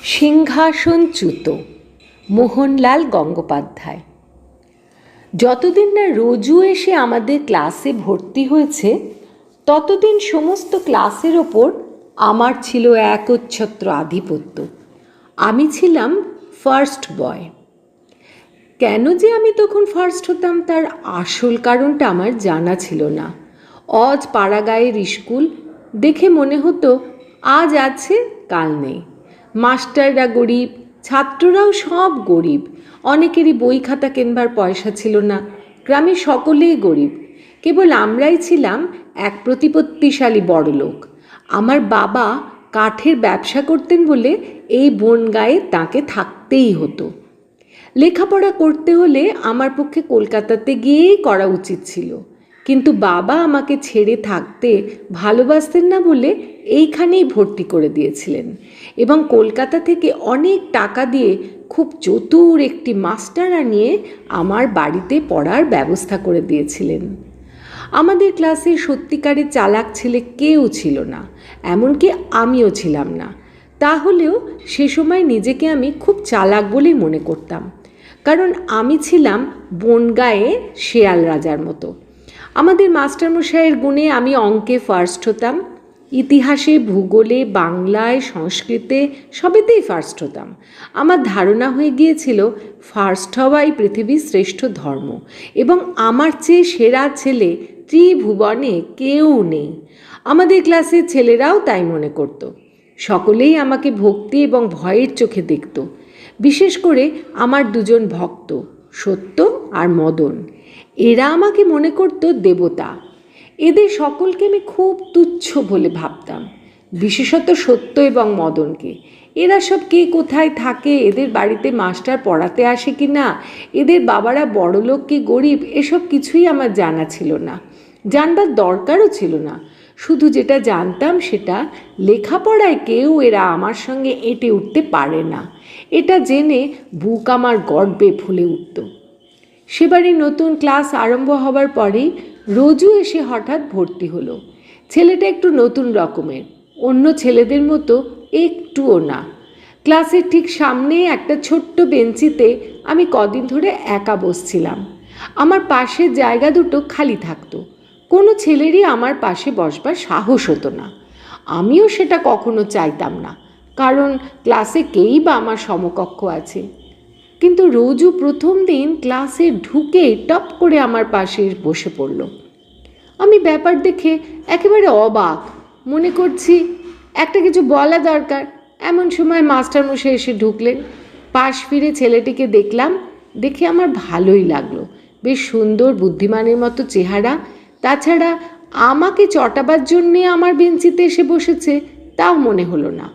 সিংহাসনচ্যুত মোহনলাল গঙ্গোপাধ্যায়। যতদিন না রোজু এসে আমাদের ক্লাসে ভর্তি হয়েছে ততদিন সমস্ত ক্লাসের ওপর আমার ছিল একচ্ছত্র আধিপত্য। আমি ছিলাম ফার্স্ট বয়। কেন যে আমি তখন ফার্স্ট হতাম তার আসল কারণটা আমার জানা ছিল না। অজ পাড়াগাঁয়ের স্কুল দেখে মনে হতো আজ আছে কাল নেই। মাস্টাররা গরিব, ছাত্ররাও সব গরিব, অনেকেরই বই খাতা কেনবার পয়সা ছিল না। গ্রামে সকলেই গরিব, কেবল আমরাই ছিলাম এক প্রতিপত্তিশালী বড়লোক। আমার বাবা কাঠের ব্যবসা করতেন বলে এই বনগাঁয়ে তাকে থাকতেই হতো। লেখাপড়া করতে হলে আমার পক্ষে কলকাতাতে গিয়েই করা উচিত ছিল, কিন্তু বাবা আমাকে ছেড়ে থাকতে ভালোবাসতেন না বলে এইখানেই ভর্তি করে দিয়েছিলেন এবং কলকাতা থেকে অনেক টাকা দিয়ে খুব চতুর একটি মাস্টার আনিয়ে আমার বাড়িতে পড়ার ব্যবস্থা করে দিয়েছিলেন। আমাদের ক্লাসে সত্যিকারের চালাক ছেলে কেউ ছিল না, এমনকি আমিও ছিলাম না। তাহলেও সে সময় নিজেকে আমি খুব চালাক বলেই মনে করতাম, কারণ আমি ছিলাম বনগাঁয়ে শেয়াল রাজার মতো। আমাদের মাস্টারমশাইয়ের গুণে আমি অঙ্কে ফার্স্ট হতাম, ইতিহাসে, ভূগোলে, বাংলায়, সংস্কৃতে সবেতেই ফার্স্ট হতাম। আমার ধারণা হয়ে গিয়েছিল ফার্স্ট হওয়াই পৃথিবীর শ্রেষ্ঠ ধর্ম এবং আমার চেয়ে সেরা ছেলে ত্রিভুবনে কেউ নেই। আমাদের ক্লাসের ছেলেরাও তাই মনে করত। সকলেই আমাকে ভক্তি এবং ভয়ের চোখে দেখত। বিশেষ করে আমার দুজন ভক্ত, সত্য আর মদন। এরা আমাকে মনে করত দেবতা। এদের সকলকে আমি খুব তুচ্ছ বলে ভাবতাম, বিশেষত সত্য এবং মদনকে। এরা সব কে কোথায় থাকে, এদের বাড়িতে মাস্টার পড়াতে আসে কি না, এদের বাবারা বড়লোক কি গরিব, এসব কিছুই আমার জানা ছিল না, জানবার দরকারও ছিল না। শুধু যেটা জানতাম সেটা লেখাপড়ায় কেউ এরা আমার সঙ্গে এঁটে উঠতে পারে না, এটা জেনে বুক আমার গর্বে ফুলে উঠত। সেবারই নতুন ক্লাস আরম্ভ হবার পরেই রোজু এসে হঠাৎ ভর্তি হলো। ছেলেটা একটু নতুন রকমের, অন্য ছেলেদের মতো একটুও না। ক্লাসের ঠিক সামনে একটা ছোট্ট বেঞ্চিতে আমি কদিন ধরে একা বসছিলাম। আমার পাশের জায়গা দুটো খালি থাকতো। কোনো ছেলেরই আমার পাশে বসবার সাহস হতো না। আমিও সেটা কখনো চাইতাম না, কারণ ক্লাসে কেই বা আমার সমকক্ষ আছে। কিন্তু রোজু প্রথম দিন ক্লাসে ঢুকে টপ করে আমার পাশে বসে পড়ল। আমি ব্যাপার দেখে একেবারে অবাক, মনে করছি একটা কিছু বলা দরকার। এমন সময় মাস্টারমশাই এসে ঢুকলেন। পাশ ফিরে ছেলেটিকে দেখলাম, দেখে আমার ভালোই লাগলো। বেশ সুন্দর, বুদ্ধিমানের মতো চেহারা। তাছাড়া আমাকে চটাবার জন্যে আমার বেঞ্চিতে এসে বসেছে তাও মনে হলো না।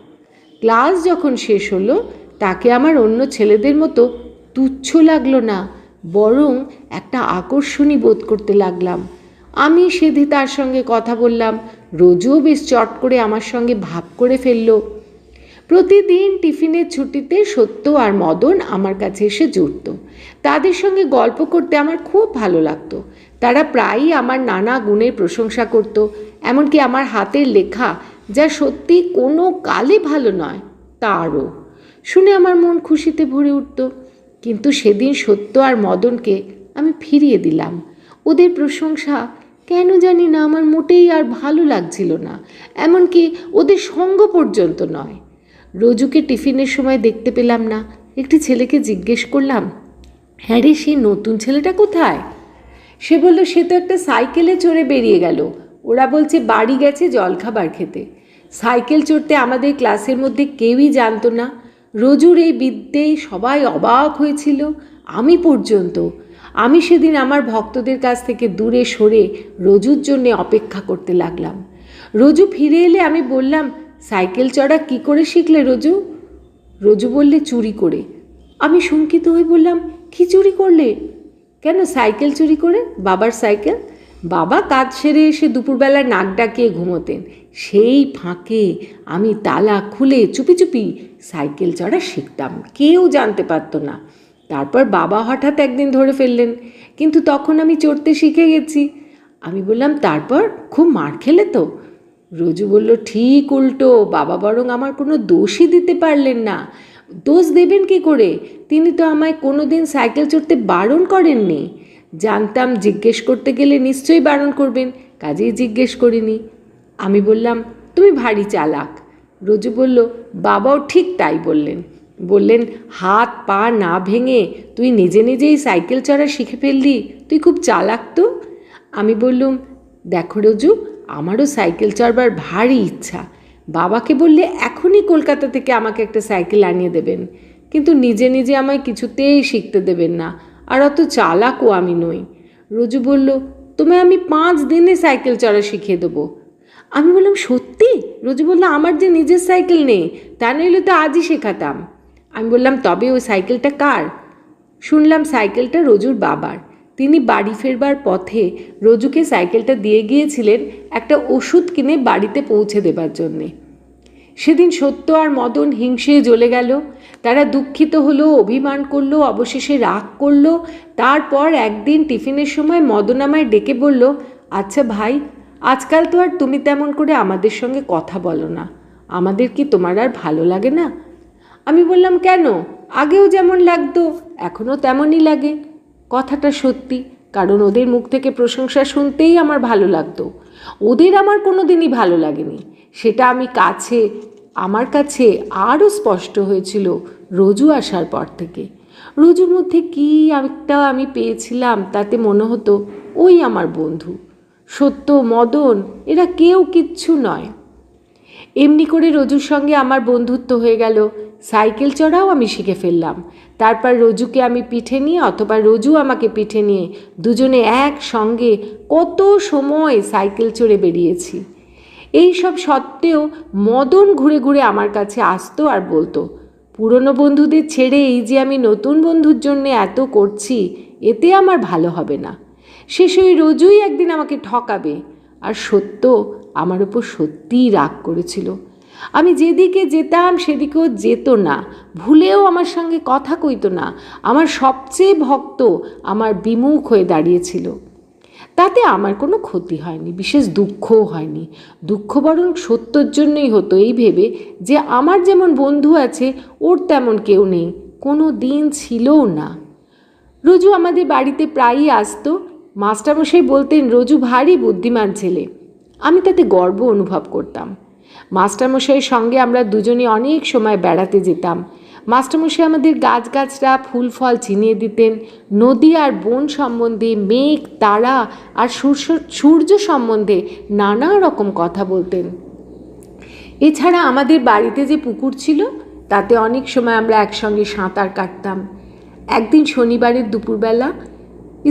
ক্লাস যখন শেষ হলো তাকে আমার অন্য ছেলেদের মতো তুচ্ছ লাগলো না, বরং একটা আকর্ষণী বোধ করতে লাগলাম। আমি সেধে তার সঙ্গে কথা বললাম। রোজুও বেশ চট করে আমার সঙ্গে ভাব করে ফেলল। প্রতিদিন টিফিনের ছুটিতে সত্য আর মদন আমার কাছে এসে জুটত। তাদের সঙ্গে গল্প করতে আমার খুব ভালো লাগতো। তারা প্রায়ই আমার নানা গুণের প্রশংসা করত, এমনকি আমার হাতের লেখা, যা সত্যি কোনো কালে ভালো নয়, তারও। শুনে আমার মন খুশিতে ভরে উঠত। কিন্তু সেদিন সত্য আর মদনকে আমি ফিরিয়ে দিলাম। ওদের প্রশংসা কেন জানি না আমার মোটেই আর ভালো লাগছিল না, এমনকি ওদের সঙ্গ পর্যন্ত নয়। রোজুকে টিফিনের সময় দেখতে পেলাম না। একটি ছেলেকে জিজ্ঞেস করলাম, হ্যাঁ রে, সেই নতুন ছেলেটা কোথায়? সে বলল, সে তো একটা সাইকেলে চড়ে বেরিয়ে গেল, ওরা বলছে বাড়ি গেছে জলখাবার খেতে। সাইকেল চড়তে আমাদের ক্লাসের মধ্যে কেউই জানতো না। রোজুর এই বিদ্যেয় সবাই অবাক হয়েছিল, আমি পর্যন্ত। আমি সেদিন আমার ভক্তদের কাছ থেকে দূরে সরে রোজুর জন্যে অপেক্ষা করতে লাগলাম। রোজু ফিরে এলে আমি বললাম, সাইকেল চড়া কি করে শিখলে রোজু? রোজু বললে, চুরি করে। আমি শঙ্কিত হয়ে বললাম, কি চুরি করলে? কেন, সাইকেল চুরি করে, বাবার সাইকেল। বাবা কাজ সেরে এসে দুপুরবেলা নাক ডাকিয়ে ঘুমোতেন, সেই ফাঁকে আমি তালা খুলে চুপি চুপি সাইকেল চড়া শিখতাম, কেউ জানতে পারতো না। তারপর বাবা হঠাৎ একদিন ধরে ফেললেন, কিন্তু তখন আমি চড়তে শিখে গেছি। আমি বললাম, তারপর খুব মার খেলে তো? রোজু বলল, ঠিক উল্টো, বাবা বরং আমার কোনো দোষই দিতে পারলেন না। দোষ দেবেন কি করে? তিনি তো আমায় কোনো দিন সাইকেল চড়তে বারণ করেননি। জানতাম জিজ্ঞেস করতে গেলে নিশ্চয়ই বারণ করবেন, কাজেই জিজ্ঞেস করিনি। আমি বললাম, তুমি ভারী চালাক। রোজু বলল, বাবাও ঠিক তাই বললেন। বললেন, হাত পা না ভেঙে তুই নিজে নিজেই সাইকেল চড়া শিখে ফেললি, তুই খুব চালাক তো। আমি বললুম, দেখো রোজু, আমারও সাইকেল চড়বার ভারী ইচ্ছা। বাবাকে বললে এখনই কলকাতা থেকে আমাকে একটা সাইকেল আনিয়ে দেবেন, কিন্তু নিজে নিজে আমায় কিছুতেই শিখতে দেবেন না, আর অত চালাকও আমি নই। রোজু বলল, তোমায় আমি 5 দিনে সাইকেল চড়া শিখিয়ে দেবো। আমি বললাম, সত্যি? রোজু বলল, আমার যে নিজের সাইকেল নেই, তা নইলে তো আজই শেখাতাম। আমি বললাম, তবে ওই সাইকেলটা কার? শুনলাম সাইকেলটা রোজুর বাবার। তিনি বাড়ি ফেরবার পথে রোজুকে সাইকেলটা দিয়ে গিয়েছিলেন একটা ওষুধ কিনে বাড়িতে পৌঁছে দেবার জন্যে। সেদিন সত্য আর মদন হিংসে জ্বলে গেল। তারা দুঃখিত হলো, অভিমান করলো, অবশেষে রাগ করলো। তারপর একদিন টিফিনের সময় মদন আমায় ডেকে বলল, আচ্ছা ভাই, আজকাল তো আর তুমি তেমন করে আমাদের সঙ্গে কথা বলো না, আমাদের কি তোমার আর ভালো লাগে না? আমি বললাম, কেন? আগেও যেমন লাগতো এখনও তেমনই লাগে। কথাটা সত্যি, কারণ ওদের মুখ থেকে প্রশংসা শুনতেই আমার ভালো লাগতো। ওদের আমার কোনো দিনই ভালো লাগেনি। সেটা আমার কাছে আরও স্পষ্ট হয়েছিল রোজু আসার পর থেকে। রোজুর মধ্যে কী একটা আমি পেয়েছিলাম, তাতে মনে হতো ওই আমার বন্ধু। সত্য, মদন, এরা কেউ কিচ্ছু নয়। এমনি করে রোজুর সঙ্গে আমার বন্ধুত্ব হয়ে গেল। সাইকেল চড়াও আমি শিখে ফেললাম। তারপর রোজুকে আমি পিঠে নিয়ে অথবা রোজু আমাকে পিঠে নিয়ে দুজনে একসঙ্গে কত সময় সাইকেল চড়ে বেরিয়েছি। এই সব সত্ত্বেও মদন ঘুরে ঘুরে আমার কাছে আসতো আর বলতো, পুরনো বন্ধুদের ছেড়ে এই যে আমি নতুন বন্ধুর জন্যে এত করছি, এতে আমার ভালো হবে না। শেষে ওই রোজুই একদিন আমাকে ঠকাবে। আর সত্য আমার ওপর সত্যিই রাগ করেছিল। আমি যেদিকে যেতাম সেদিকেও যেত না, ভুলেও আমার সঙ্গে কথা কইত না। আমার সবচেয়ে ভক্ত আমার বিমুখ হয়ে দাঁড়িয়েছিল। তাতে আমার কোনো ক্ষতি হয়নি, বিশেষ দুঃখও হয়নি। দুঃখ বরং সত্যর জন্যই হতো, এই ভেবে যে আমার যেমন বন্ধু আছে ওর তেমন কেউ নেই, কোনো দিন ছিলও না। রোজু আমাদের বাড়িতে প্রায়ই আসতো। মাস্টারমশাই বলতেন রোজু ভারী বুদ্ধিমান ছেলে। আমি তাতে গর্ব অনুভব করতাম। মাস্টারমশাইয়ের সঙ্গে আমরা দুজনে অনেক সময় বেড়াতে যেতাম। মাস্টারমশাই আমাদের গাছগাছরা ফুল ফল চিনিয়ে দিতেন। নদী আর বন সম্বন্ধে, মেঘ তারা আর সূর্য সম্বন্ধে নানা রকম কথা বলতেন। এছাড়া আমাদের বাড়িতে যে পুকুর ছিল তাতে অনেক সময় আমরা একসঙ্গে সাঁতার কাটতাম। একদিন শনিবারের দুপুরবেলা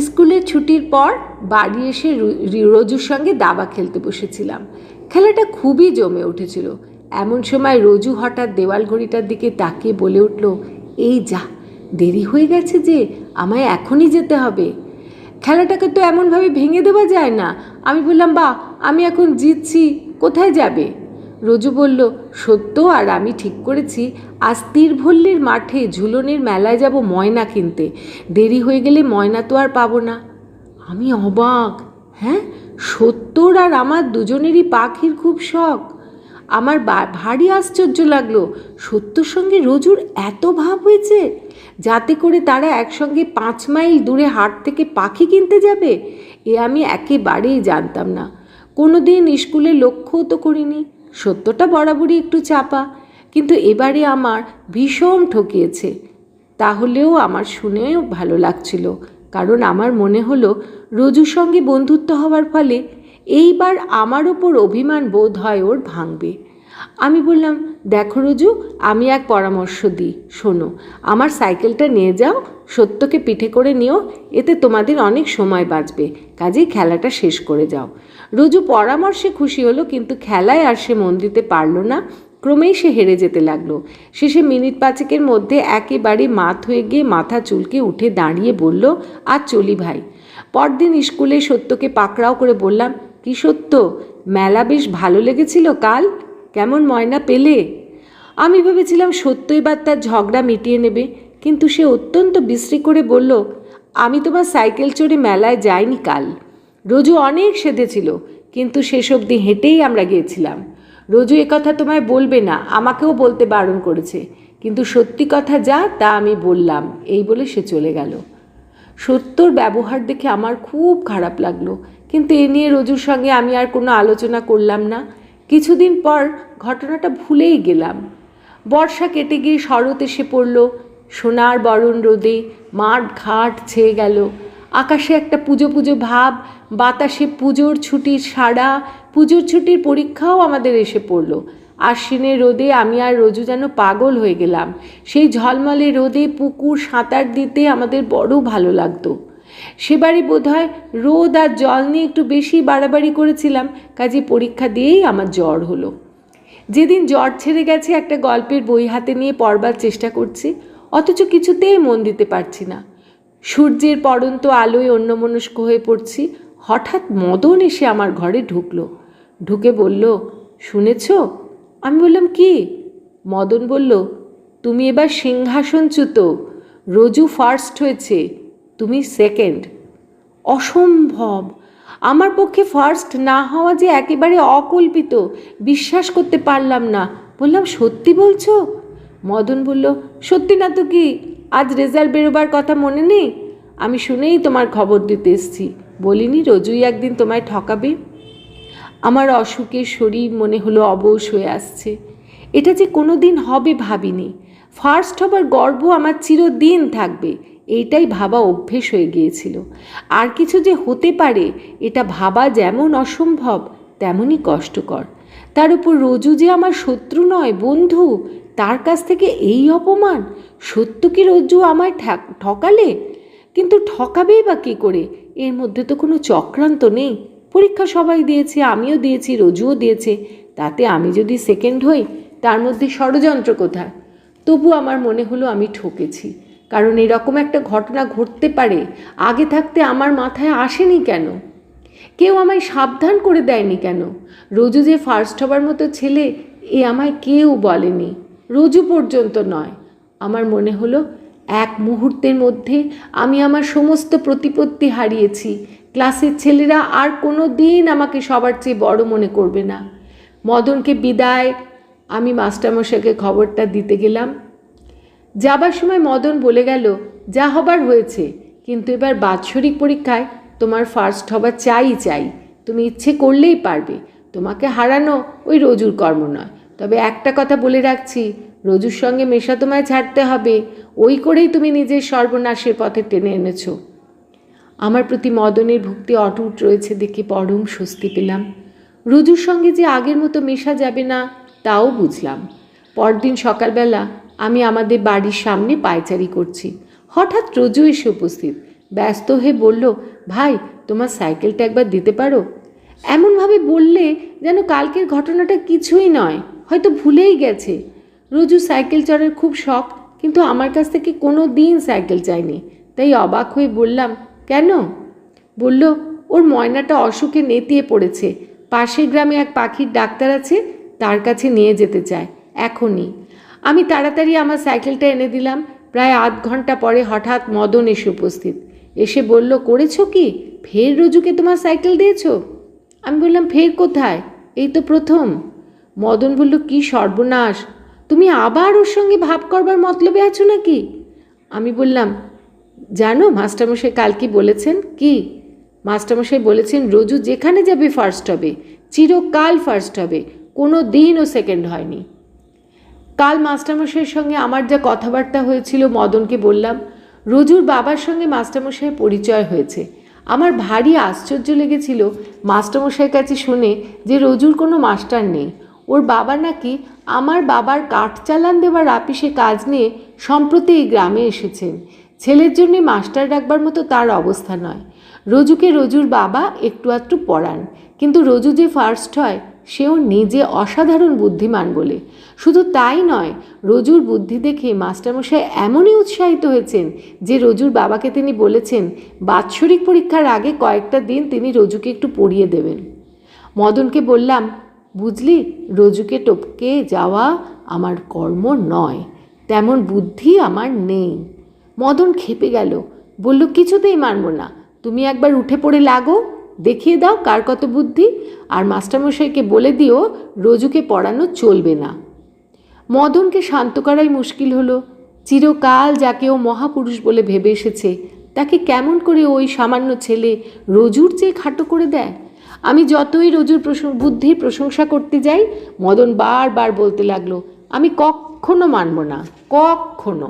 স্কুলের ছুটির পর বাড়ি এসে রোজুর সঙ্গে দাবা খেলতে বসেছিলাম। খেলাটা খুবই জমে উঠেছিল। এমন সময় রোজু হঠাৎ দেওয়াল ঘড়িটার দিকে তাকিয়ে বলে উঠল, এই যা, দেরি হয়ে গেছে যে, আমায় এখনই যেতে হবে। খেলাটাকে তো এমনভাবে ভেঙে দেওয়া যায় না। আমি বললাম, বা আমি এখন জিতছি, কোথায় যাবে? রোজু বলল, সত্য আর আমি ঠিক করেছি আজ তীরভল্লির মাঠে ঝুলনের মেলায় যাব ময়না কিনতে। দেরি হয়ে গেলে ময়না তো আর পাবো না। আমি অবাক। হ্যাঁ, সত্যর আর আমার দুজনেরই পাখির খুব শখ। আমার ভারী আশ্চর্য লাগলো, সত্যর সঙ্গে রোজুর এত ভাব হয়েছে যাতে করে তারা একসঙ্গে 5 মাইল দূরে হাট থেকে পাখি কিনতে যাবে। এ আমি একেবারেই জানতাম না, কোনো দিন স্কুলে লক্ষ্যও তো করিনি। সত্যটা বরাবরই একটু চাপা, কিন্তু এবারে আমার ভীষণ ঠকিয়েছে। তাহলেও আমার শুনেও ভালো লাগছিল, কারণ আমার মনে হলো রোজুর সঙ্গে বন্ধুত্ব হওয়ার ফলে এইবার আমার ওপর অভিমান বোধ হয় ওর ভাঙবে। আমি বললাম, দেখো রোজু, আমি এক পরামর্শ দিই, শোনো। আমার সাইকেলটা নিয়ে যাও, সত্যকে পিঠে করে নিও, এতে তোমাদের অনেক সময় বাঁচবে। কাজেই খেলাটা শেষ করে যাও। রোজু পরামর্শে খুশি হলো, কিন্তু খেলায় আর সে মন দিতে পারল না। ক্রমেই সে হেরে যেতে লাগলো। শেষে মিনিট 5 মধ্যে একেবারে মাত হয়ে গিয়ে মাথা চুলকে উঠে দাঁড়িয়ে বলল, আজ চলি ভাই। পরদিন স্কুলে সত্যকে পাকড়াও করে বললাম, কি সত্য, মেলা বেশ ভালো লেগেছিল কাল? কেমন ময়না পেলে? আমি ভেবেছিলাম সত্য এবার তার ঝগড়া মিটিয়ে নেবে, কিন্তু সে অত্যন্ত বিশ্রী করে বলল, আমি তোমার সাইকেল চড়ে মেলায় যাইনি কাল। রোজু অনেক সেধেছিল, কিন্তু শেষ অবধি হেঁটেই আমরা গিয়েছিলাম। রোজু একথা তোমায় বলবে না, আমাকেও বলতে বারণ করেছে, কিন্তু সত্যি কথা যা তা আমি বললাম, এই বলে সে চলে গেল। সত্যর ব্যবহার দেখে আমার খুব খারাপ লাগলো, কিন্তু এ নিয়ে রোজুর সঙ্গে আমি আর কোনো আলোচনা করলাম না। কিছুদিন পর ঘটনাটা ভুলেই গেলাম। বর্ষা কেটে গিয়ে শরৎ এসে পড়ল। সোনার বরণ রোদে মাঠ ঘাট ছেয়ে গেল। আকাশে একটা পুজো পুজো ভাব, বাতাসে পুজোর ছুটির সাড়া। পুজোর ছুটির পরীক্ষাও আমাদের এসে পড়ল। আশ্বিনের রোদে আমি আর রোজু যেন পাগল হয়ে গেলাম। সেই ঝলমলে রোদে পুকুর সাঁতার দিতে আমাদের বড় ভালো লাগতো। সেবারই বোধহয় রোদ আর জল নিয়ে একটু বেশি বাড়াবাড়ি করেছিলাম, কাজে পরীক্ষা দিয়েই আমার জ্বর হলো। যেদিন জ্বর ছেড়ে গেছে একটা গল্পের বই হাতে নিয়ে পড়বার চেষ্টা করছি, অথচ কিছুতেই মন দিতে পারছি না। সূর্যের পড়ন্ত আলোয় অন্যমনস্ক হয়ে পড়ছি। হঠাৎ মদন এসে আমার ঘরে ঢুকে বলল, শুনেছ? আমি বললাম, কি? মদন বলল, তুমি এবার সিংহাসনচ্যুত। রোজু ফার্স্ট হয়েছে, তুমি সেকেন্ড। অসম্ভব! আমার পক্ষে ফার্স্ট না হওয়া যে একেবারে অকল্পিত। বিশ্বাস করতে পারলাম না। বললাম, সত্যি বলছো? মদন বলল, সত্যি না তো কি, আজ রেজাল্ট বেরোবার কথা মনে নেই? আমি শুনেই তোমার খবর দিতে এসছি। বলিনি রোজুই একদিন তোমায় ঠকাবে? আমার অসুখের শরীর মনে হলো অবশ হয়ে আসছে। এটা যে কোনো দিন হবে ভাবিনি। ফার্স্ট হবার গর্ব আমার চিরদিন থাকবে, এইটাই ভাবা অভ্যেস হয়ে গিয়েছিল। আর কিছু যে হতে পারে এটা ভাবা যেমন অসম্ভব তেমনই কষ্টকর। তার উপর রোজু যে আমার শত্রু নয়, বন্ধু, তার কাছ থেকে এই অপমান! সত্য কি রোজু আমায় ঠকালে? কিন্তু ঠকাবেই বা কী করে? এর মধ্যে তো কোনো চক্রান্ত নেই। পরীক্ষা সবাই দিয়েছে, আমিও দিয়েছি, রোজুও দিয়েছে। তাতে আমি যদি সেকেন্ড হই, তার মধ্যে ষড়যন্ত্র কোথায়? তবু আমার মনে হলো আমি ঠকেছি, কারণ এরকম একটা ঘটনা ঘটতে পারে আগে থাকতে আমার মাথায় আসেনি কেন? কেউ আমায় সাবধান করে দেয়নি কেন? রোজু যে ফার্স্ট হবার মতো ছেলে এ আমায় কেউ বলেনি, রোজু পর্যন্ত নয়। আমার মনে হলো এক মুহূর্তের মধ্যে আমি আমার সমস্ত প্রতিপত্তি হারিয়েছি। ক্লাসের ছেলেরা আর কোনো দিন আমাকে সবার চেয়ে বড় মনে করবে না। মদনকে বিদায় আমি মাস্টারমশাইকে খবরটা দিতে গেলাম। যাবার সময় মদন বলে গেল, যা হবার হয়েছে, কিন্তু এবার বাৎসরিক পরীক্ষায় তোমার ফার্স্ট হবার চাই। তুমি ইচ্ছে করলেই পারবে। তোমাকে হারানো ওই রোজুর কর্ম নয়। তবে একটা কথা বলে রাখছি, রোজুর সঙ্গে মেশা তোমায় ছাড়তে হবে। ওই করেই তুমি নিজের সর্বনাশের পথে টেনে এনেছো। আমার প্রতি মদনের ভক্তি অটুট রয়েছে দেখে পরম স্বস্তি পেলাম। রোজুর সঙ্গে যে আগের মতো মেশা যাবে না তাও বুঝলাম। পরদিন সকালবেলা আমি আমাদের বাড়ির সামনে পায়চারি করছি। হঠাৎ রোজু এসে উপস্থিত। ব্যস্ত হয়ে বলল, ভাই, তোমার সাইকেলটা একবার দিতে পারো? এমনভাবে বললে যেন কালকের ঘটনাটা কিছুই নয়, হয়তো ভুলেই গেছে। রোজু সাইকেল চড়ার খুব শখ, কিন্তু আমার কাছ থেকে কোনো দিন সাইকেল চায়নি। তাই অবাক হয়ে বললাম, কেন? বলল, ওর ময়নাটা অসুখে নেতিয়ে পড়েছে। পাশের গ্রামে এক পাখির ডাক্তার আছে, তার কাছে নিয়ে যেতে চায় এখনই। আমি তাড়াতাড়ি আমার সাইকেলটা এনে দিলাম। প্রায় আধ ঘন্টা পরে হঠাৎ মদন এসে উপস্থিত। এসে বলল, করেছো কি? ফের রোজুকে তোমার সাইকেল দিয়েছো? আমি বললাম, ফের কোথায়? এই তো প্রথম। মদন বলল, কি সর্বনাশ! তুমি আবার ওর সঙ্গে ভাব করবার মতলবে আছো নাকি? আমি বললাম, জানো মাস্টারমশাই কাল কি বলেছেন? কি? মাস্টারমশাই বলেছেন রোজু যেখানে যাবে ফার্স্ট হবে, চিরকাল ফার্স্ট হবে, কোনো দিনও সেকেন্ড হয়নি। কাল মাস্টারমশাইয়ের সঙ্গে আমার যা কথাবার্তা হয়েছিল মদনকে বললাম। রোজুর বাবার সঙ্গে মাস্টারমশাইয়ের পরিচয় হয়েছে। আমার ভারী আশ্চর্য লেগেছিল মাস্টারমশাইয়ের কাছে শুনে যে রোজুর কোনো মাস্টার নেই। ওর বাবা নাকি আমার বাবার কাঠ চালান দেওয়ার আপিসে কাজ নিয়ে সম্প্রতি এই গ্রামে এসেছেন। ছেলের জন্যে মাস্টার রাখবার মতো তার অবস্থা নয়। রোজুকে রোজুর বাবা একটু আধটু পড়ান, কিন্তু রোজু যে ফার্স্ট হয় সেও নিজে অসাধারণ বুদ্ধিমান বলে। শুধু তাই নয়, রোজুর বুদ্ধি দেখে মাস্টারমশাই এমনই উৎসাহিত হয়েছেন যে রোজুর বাবাকে তিনি বলেছেন বাৎসরিক পরীক্ষার আগে কয়েকটা দিন তিনি রোজুকে একটু পড়িয়ে দেবেন। মদনকে বললাম, বুঝলি, রোজুকে টপকে যাওয়া আমার কর্ম নয়, তেমন বুদ্ধি আমার নেই। মদন খেপে গেল, বলল, কিছুতেই মানব না, তুমি একবার উঠে পড়ে লাগো। দেখিয়ে দাও কার কত বুদ্ধি, আর মাস্টারমশাইকে বলে দিও রোজুকে পড়ানো চলবে না। মদনকে শান্ত করাই মুশকিল হলো। চিরকাল যাকে ও মহাপুরুষ বলে ভেবে এসেছে তাকে কেমন করে ওই সামান্য ছেলে রোজুর চেয়ে খাটো করে দেয়। আমি যতই রোজুর বুদ্ধির প্রশংসা করতে যাই, মদন বারবার বলতে লাগলো, আমি কখনো মানব না, কখনো।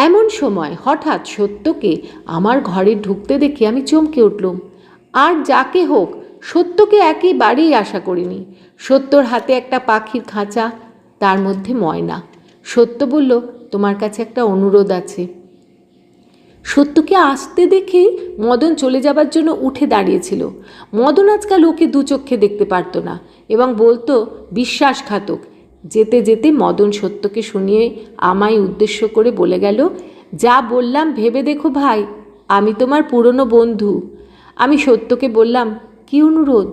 এমন সময় হঠাৎ সত্যকে আমার ঘরে ঢুকতে দেখে আমি চমকে উঠলাম। আর যাকে হোক, সত্যকে একেবারেই আশা করিনি। সত্যর হাতে একটা পাখির খাঁচা, তার মধ্যে ময়না। সত্য বলল, তোমার কাছে একটা অনুরোধ আছে। সত্যকে আসতে দেখেই মদন চলে যাবার জন্য উঠে দাঁড়িয়েছিল। মদন আজকাল ওকে দু চক্ষে দেখতে পারত না এবং বলতো বিশ্বাসঘাতক। যেতে যেতে মদন সত্যকে শুনিয়ে আমায় উদ্দেশ্য করে বলে গেল, যা বললাম ভেবে দেখো ভাই, আমি তোমার পুরনো বন্ধু। আমি সত্যকে বললাম, কি অনুরোধ?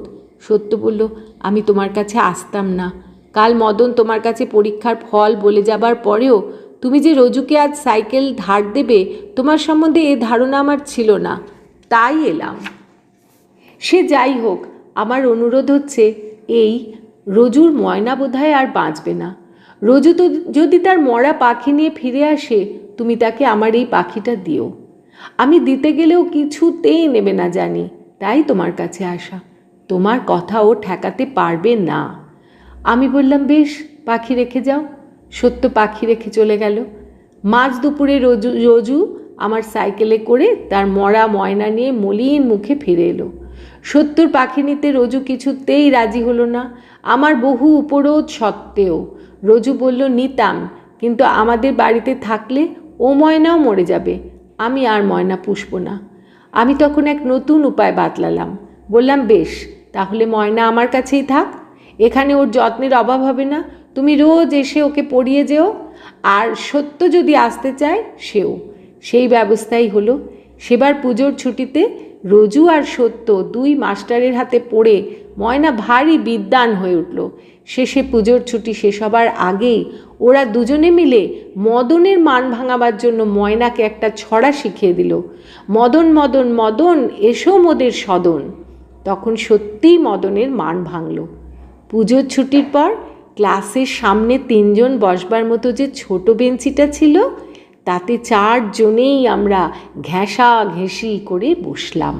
সত্য বলল, আমি তোমার কাছে আসতাম না। কাল মদন তোমার কাছে পরীক্ষার ফল বলে যাবার পরেও তুমি যে রোজুকে আজ সাইকেল ধার দেবে, তোমার সম্বন্ধে এ ধারণা আমার ছিল না, তাই এলাম। সে যাই হোক, আমার অনুরোধ হচ্ছে এই, রোজুর ময়না বোধহয় আর বাঁচবে না। রোজু তো যদি তার মরা পাখি নিয়ে ফিরে আসে, তুমি তাকে আমার এই পাখিটা দিও। আমি দিতে গেলেও কিছুতেই নেবে না জানি, তাই তোমার কাছে আসা। তোমার কথা ও ঠেকাতে পারবে না। আমি বললাম, বেশ, পাখি রেখে যাও। সত্য পাখি রেখে চলে গেল। মাঝ দুপুরে রোজু আমার সাইকেলে করে তার মরা ময়না নিয়ে মলিন মুখে ফিরে এলো। সত্যর পাখি নিতে রোজু কিছুতেই রাজি হলো না। আমার বহু উপরোধ সত্ত্বেও রোজু বলল, নিতাম, কিন্তু আমাদের বাড়িতে থাকলে ও ময়নাও মরে যাবে, আমি আর ময়না পুষব না। আমি তখন এক নতুন উপায় বাতলালাম। বললাম, বেশ, তাহলে ময়না আমার কাছেই থাক, এখানে ওর যত্নের অভাব হবে না। তুমি রোজ এসে ওকে পড়িয়ে যেও, আর সত্য যদি আসতে চায় সেও। সেই ব্যবস্থাই হলো। সেবার পুজোর ছুটিতে রোজু আর সত্য দুই মাস্টারের হাতে পড়ে ময়না ভারী বিদ্বান হয়ে উঠল। শেষে পুজোর ছুটি শেষ হবার আগেই ওরা দুজনে মিলে মদনের মান ভাঙাবার জন্য ময়নাকে একটা ছড়া শিখিয়ে দিল। মদন মদন মদন, এসো মোদের সদন। তখন সত্যিই মদনের মান ভাঙল। পুজোর ছুটির পর ক্লাসের সামনে 3 জন বসবার মতো যে ছোট বেঞ্চিটা ছিল, তাতে 4 জনেই আমরা ঘেঁষাঘেঁষি করে বসলাম।